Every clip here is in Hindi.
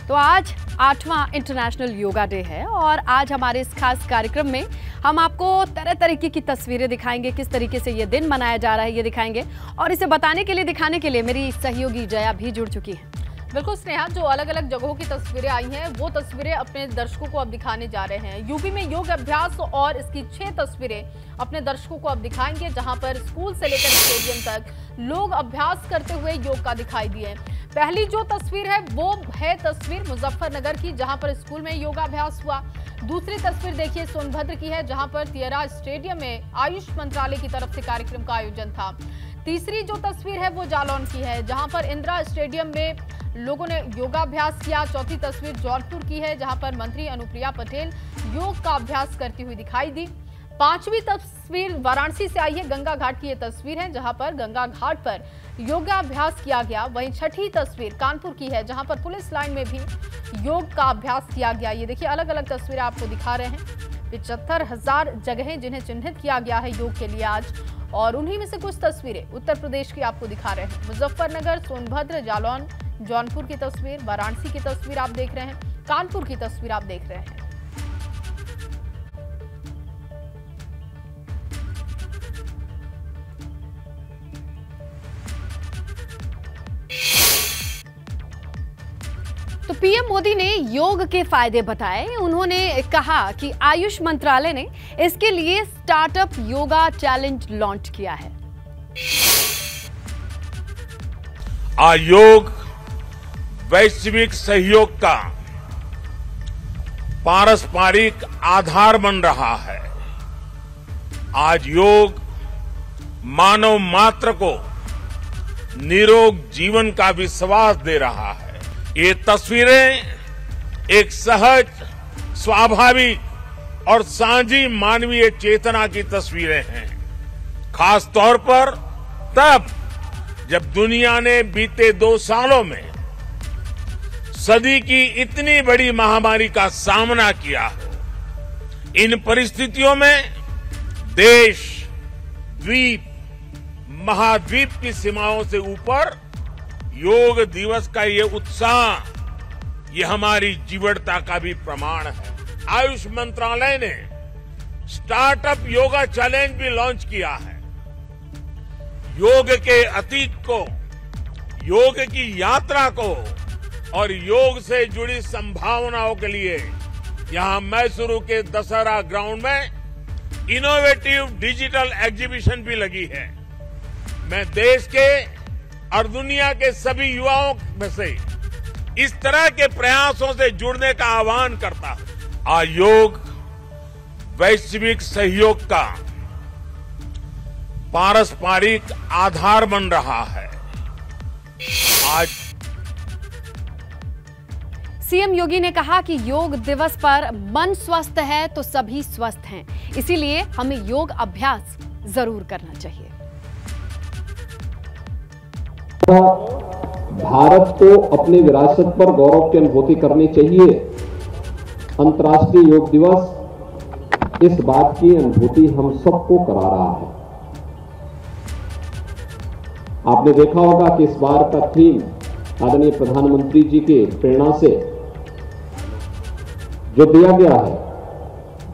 तो आज 8वां इंटरनेशनल योगा डे है और आज हमारे इस खास कार्यक्रम में हम आपको तरह तरीके की तस्वीरें दिखाएंगे, किस तरीके से ये दिन मनाया जा रहा है ये दिखाएंगे। और इसे बताने के लिए, दिखाने के लिए मेरी सहयोगी जया भी जुड़ चुकी है। बिल्कुल स्नेहा, जो अलग अलग जगहों की तस्वीरें आई हैं वो तस्वीरें अपने दर्शकों को अब दिखाने जा रहे हैं। यूपी में योग अभ्यास और इसकी 6 तस्वीरें अपने दर्शकों को अब दिखाएंगे, जहां पर स्कूल से लेकर स्टेडियम तक लोग अभ्यास करते हुए योग का दिखाई दिए। पहली जो तस्वीर है वो है तस्वीर मुजफ्फरनगर की, जहां पर स्कूल में योगाभ्यास हुआ। दूसरी तस्वीर देखिए सोनभद्र की है, जहां पर तियरा स्टेडियम में आयुष मंत्रालय की तरफ से कार्यक्रम का आयोजन था। तीसरी जो तस्वीर है वो जालौन की है, जहां पर इंदिरा स्टेडियम में लोगों ने योगाभ्यास किया। चौथी तस्वीर जौनपुर की है, जहां पर मंत्री अनुप्रिया पटेल योग का अभ्यास करती हुई दिखाई दी। पांचवी तस्वीर वाराणसी से आई है, गंगा घाट की ये तस्वीर है, जहां पर गंगा घाट पर योगाभ्यास किया गया। वहीं छठी तस्वीर कानपुर की है, जहां पर पुलिस लाइन में भी योग का अभ्यास किया गया। ये देखिए अलग अलग तस्वीरें आपको दिखा रहे हैं। 75,000 जगहें जिन्हें चिन्हित किया गया है योग के लिए आज, और उन्हीं में से कुछ तस्वीरें उत्तर प्रदेश की आपको दिखा रहे हैं। मुजफ्फरनगर, सोनभद्र, जालौन, जौनपुर की तस्वीर, वाराणसी की तस्वीर आप देख रहे हैं, कानपुर की तस्वीर आप देख रहे हैं। तो पीएम मोदी ने योग के फायदे बताए। उन्होंने कहा कि आयुष मंत्रालय ने इसके लिए स्टार्टअप योगा चैलेंज लॉन्च किया है। योग वैश्विक सहयोग का पारस्परिक आधार बन रहा है। आज योग मानव मात्र को निरोग जीवन का विश्वास दे रहा है। ये तस्वीरें एक सहज, स्वाभाविक और साझी मानवीय चेतना की तस्वीरें हैं, खास तौर पर तब जब दुनिया ने बीते 2 सालों में सदी की इतनी बड़ी महामारी का सामना किया हो। इन परिस्थितियों में देश, द्वीप, महाद्वीप की सीमाओं से ऊपर योग दिवस का ये उत्साह, ये हमारी जीवटता का भी प्रमाण है। आयुष मंत्रालय ने स्टार्टअप योगा चैलेंज भी लॉन्च किया है। योग के अतीत को, योग की यात्रा को और योग से जुड़ी संभावनाओं के लिए यहां मैसूरू के दशहरा ग्राउंड में इनोवेटिव डिजिटल एग्जीबिशन भी लगी है। मैं देश के और दुनिया के सभी युवाओं में से इस तरह के प्रयासों से जुड़ने का आह्वान करता हूं। योग वैश्विक सहयोग का पारस्परिक आधार बन रहा है। आज सीएम योगी ने कहा कि योग दिवस पर मन स्वस्थ है तो सभी स्वस्थ हैं, इसीलिए हमें योग अभ्यास जरूर करना चाहिए। भारत को अपनी विरासत पर गौरव की अनुभूति करनी चाहिए। अंतर्राष्ट्रीय योग दिवस इस बात की अनुभूति हम सबको करा रहा है। आपने देखा होगा कि इस बार का थीम आदरणीय प्रधानमंत्री जी के प्रेरणा से जो दिया गया है,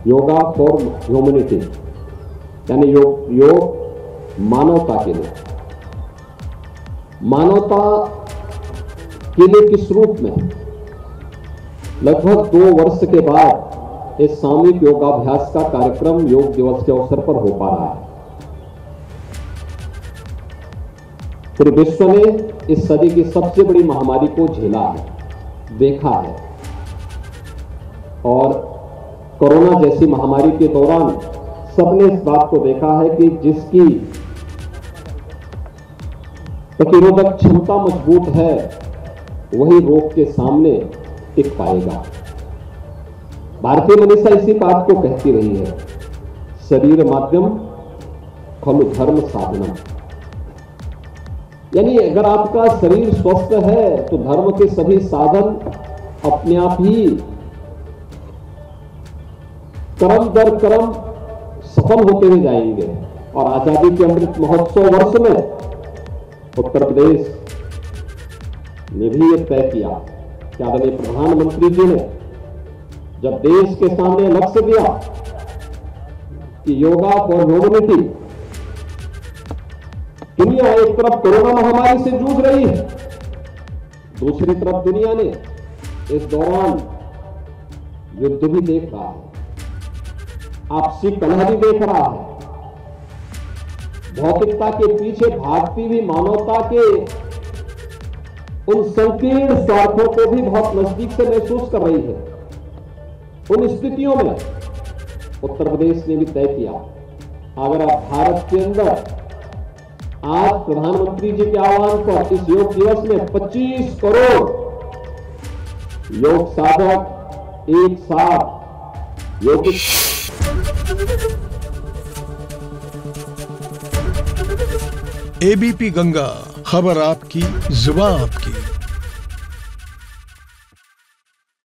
योगा फॉर ह्यूमैनिटी, यानी योग मानवता के लिए। मानवता के लिए किस रूप में? लगभग 2 वर्ष के बाद इस सामूहिक योगाभ्यास का कार्यक्रम योग दिवस के अवसर पर हो पा रहा है। पूरे विश्व ने इस सदी की सबसे बड़ी महामारी को झेला है, देखा है, और कोरोना जैसी महामारी के दौरान सबने इस बात को देखा है कि जिसकी प्रतिरोधक क्षमता मजबूत है वही रोग के सामने टिक पाएगा। भारतीय मनीषा इसी बात को कहती रही है, शरीर माध्यम खलु धर्म साधनम। यानी अगर आपका शरीर स्वस्थ है तो धर्म के सभी साधन अपने आप ही कर्म दर कर्म सफल होते हुए जाएंगे। और आजादी के अमृत महोत्सव वर्ष में उत्तर प्रदेश ने भी ये तय किया कि आदरणीय प्रधानमंत्री जी ने जब देश के सामने लक्ष्य दिया कि योगा फॉर ह्यूमैनिटी, दुनिया एक तरफ कोरोना महामारी से जूझ रही है, दूसरी तरफ दुनिया ने इस दौरान युद्ध भी देख रहा है, आपसी कलह भी देख रहा है, भौतिकता के पीछे भागती हुई मानवता के उन संकीर्ण स्वार्थों को भी बहुत नजदीक से महसूस कर रही है। उन स्थितियों में उत्तर प्रदेश ने भी तय किया, अगर आप भारत के अंदर आज प्रधानमंत्री जी के आह्वान पर इस योग दिवस में 25 करोड़ योग साधक एक साथ योग एबीपी गंगा, खबर आपकी, जुबान आपकी।